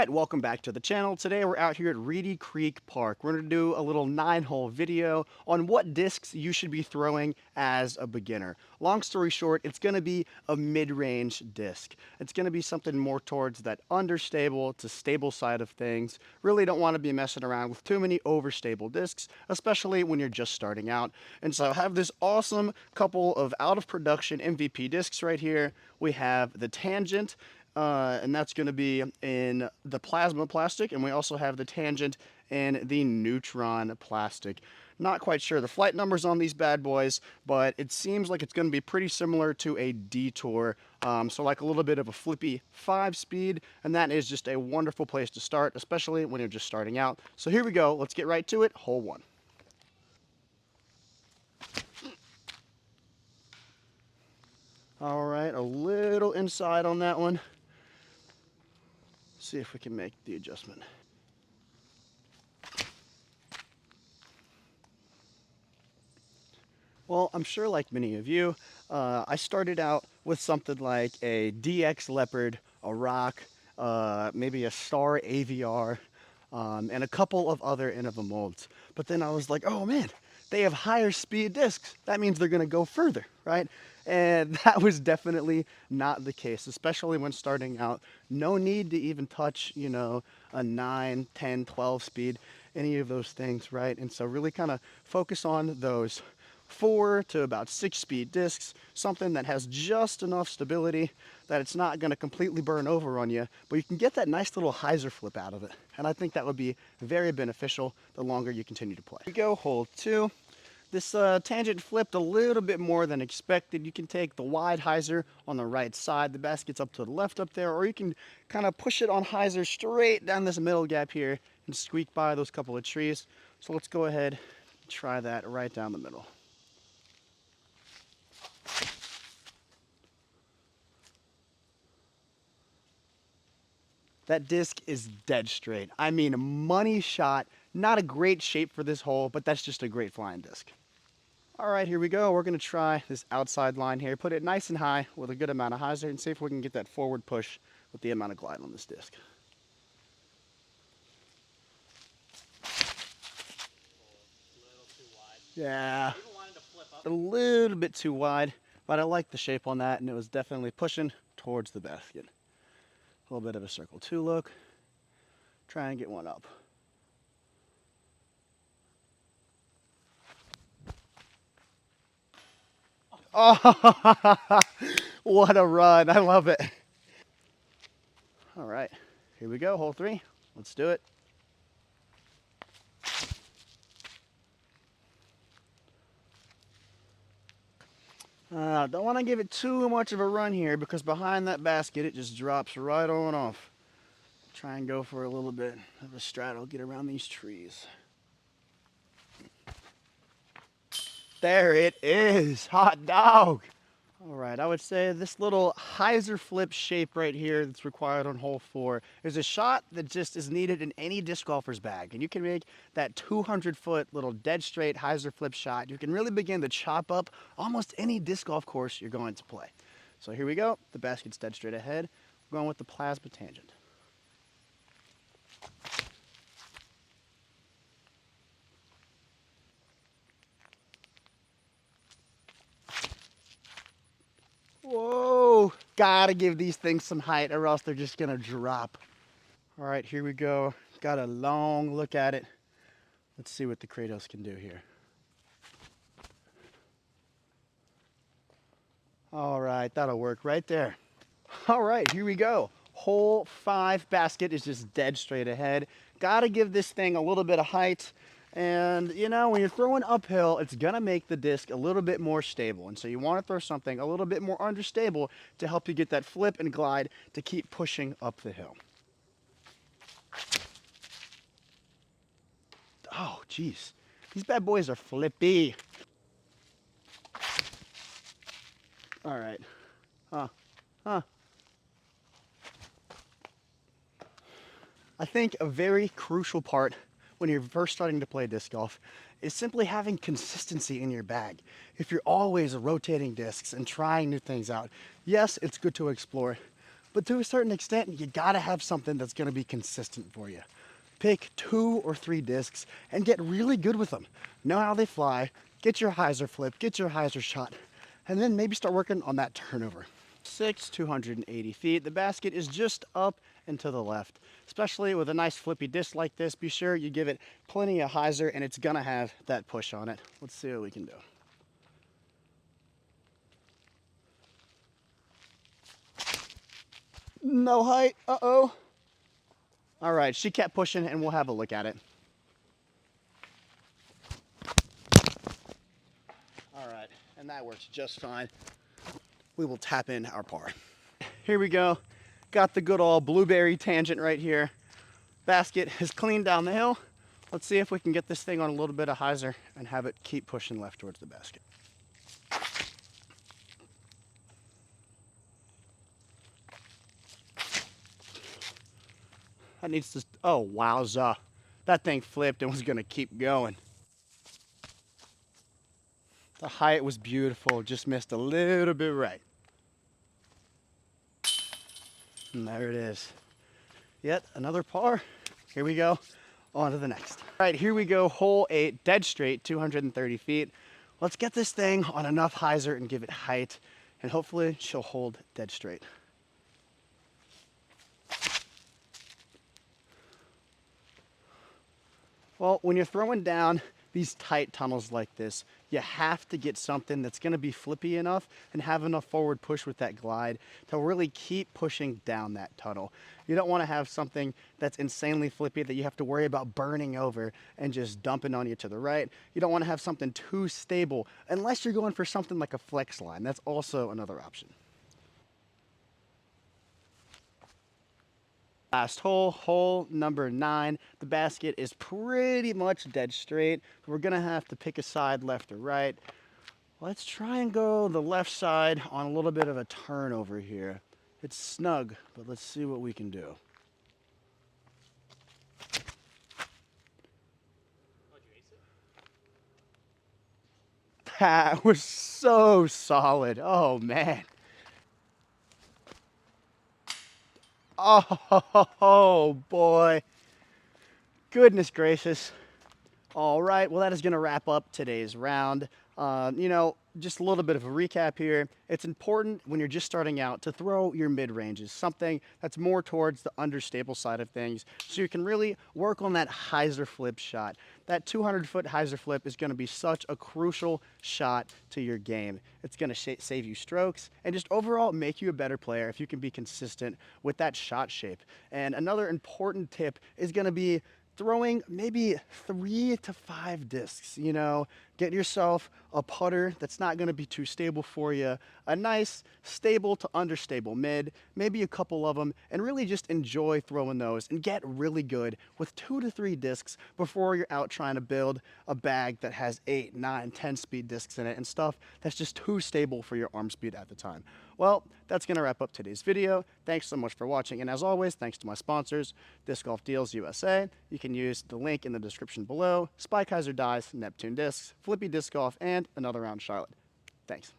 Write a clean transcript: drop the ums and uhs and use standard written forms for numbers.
Alright, welcome back to the channel. Today we're out here at Reedy Creek Park. We're going to do a little 9-hole video on what discs you should be throwing as a beginner. Long story short, it's going to be a mid-range disc. It's going to be something more towards that understable to stable side of things. Really don't want to be messing around with too many overstable discs, especially when you're just starting out. And so I have this awesome couple of out of production MVP discs right here. We have the Tangent, and that's going to be in the plasma plastic, and we also have the Tangent in the neutron plastic. Not quite sure the flight numbers on these bad boys, but it seems like it's going to be pretty similar to a Detour, so like a little bit of a flippy 5-speed, and that is just a wonderful place to start, especially when you're just starting out. So here we go, let's get right to it. Hole 1. All right, a little inside on that one. See if we can make the adjustment. Well, I'm sure like many of you, I started out with something like a DX Leopard, a Rock, maybe a Star AVR, and a couple of other Innova molds. But then I was like, oh man, they have higher speed discs. That means they're gonna go further, right? And that was definitely not the case, especially when starting out. No need to even touch, a 9, 10, 12 speed, any of those things, right? And so really kind of focus on those 4 to about 6-speed discs, something that has just enough stability that it's not going to completely burn over on you, but you can get that nice little hyzer flip out of it. And I think that would be very beneficial the longer you continue to play. Here we go, hole 2. This Tangent flipped a little bit more than expected. You can take the wide hyzer on the right side, the basket's up to the left up there, or you can kind of push it on hyzer straight down this middle gap here and squeak by those couple of trees. So let's go ahead and try that right down the middle. That disc is dead straight. I mean, money shot. Not a great shape for this hole, but that's just a great flying disc. All right, here we go. We're gonna try this outside line here. Put it nice and high with a good amount of hyzer and see if we can get that forward push with the amount of glide on this disc. Yeah, a little bit too wide, but I like the shape on that, and it was definitely pushing towards the basket. A little bit of a circle 2 look. Try and get one up. Oh, what a run. I love it. All right, here we go, hole 3. Let's do it. Don't want to give it too much of a run here because behind that basket it just drops right on off. Try and go for a little bit of a straddle, get around these trees. There it is, hot dog. All right, I would say this little hyzer flip shape right here that's required on hole 4 is a shot that just is needed in any disc golfer's bag. And you can make that 200-foot little dead straight hyzer flip shot. You can really begin to chop up almost any disc golf course you're going to play. So here we go. The basket's dead straight ahead. We're going with the plasma Tangent. Whoa, gotta give these things some height or else they're just gonna drop. All right, here we go. Got a long look at it. Let's see what the Kratos can do here. All right, that'll work right there. All right, here we go. Hole 5 basket is just dead straight ahead. Gotta give this thing a little bit of height. And when you're throwing uphill, it's gonna make the disc a little bit more stable. And so you wanna throw something a little bit more understable to help you get that flip and glide to keep pushing up the hill. Oh, geez. These bad boys are flippy. All right. Huh. I think a very crucial part when you're first starting to play disc golf is simply having consistency in your bag. If you're always rotating discs and trying new things out, yes, it's good to explore, but to a certain extent, you gotta have something that's gonna be consistent for you. Pick 2 or 3 discs and get really good with them. Know how they fly, get your hyzer flip, get your hyzer shot, and then maybe start working on that turnover. 280 feet. The basket is just up and to the left. Especially with a nice flippy disc like this, be sure you give it plenty of hyzer and it's gonna have that push on it. Let's see what we can do. No height, uh-oh. All right, she kept pushing and we'll have a look at it. All right, and that works just fine. We will tap in our par. Here we go. Got the good old blueberry tangent right here. Basket is clean down the hill. Let's see if we can get this thing on a little bit of hyzer and have it keep pushing left towards the basket. That needs to, oh wowza. That thing flipped and was gonna keep going. The height was beautiful, just missed a little bit right. And there it is. Yet another par. Here we go, on to the next. All right, here we go, hole 8, dead straight, 230 feet. Let's get this thing on enough hyzer and give it height, and hopefully she'll hold dead straight. Well, when you're throwing down these tight tunnels like this, you have to get something that's gonna be flippy enough and have enough forward push with that glide to really keep pushing down that tunnel. You don't wanna have something that's insanely flippy that you have to worry about burning over and just dumping on you to the right. You don't wanna have something too stable unless you're going for something like a flex line. That's also another option. Last hole, hole number 9. The basket is pretty much dead straight. We're gonna have to pick a side, left or right. Let's try and go the left side on a little bit of a turn over here. It's snug, but let's see what we can do. That was so solid. Oh man. Oh boy. Goodness gracious. All right, well, that is going to wrap up today's round. Just a little bit of a recap here. It's important when you're just starting out to throw your mid-ranges, something that's more towards the understable side of things, so you can really work on that hyzer flip shot. That 200-foot hyzer flip is going to be such a crucial shot to your game. It's going to save you strokes and just overall make you a better player if you can be consistent with that shot shape. And another important tip is going to be throwing maybe 3 to 5 discs. Get yourself a putter that's not going to be too stable for you, a nice stable to understable mid, maybe a couple of them, and really just enjoy throwing those and get really good with 2 to 3 discs before you're out trying to build a bag that has 8, 9, 10 speed discs in it and stuff that's just too stable for your arm speed at the time. Well, that's going to wrap up today's video. Thanks so much for watching, and as always, thanks to my sponsors, Disc Golf Deals USA. You can use the link in the description below. Spike Hyzer Dies, Neptune Discs, Flippy Disc Golf, and Another Round Charlotte. Thanks.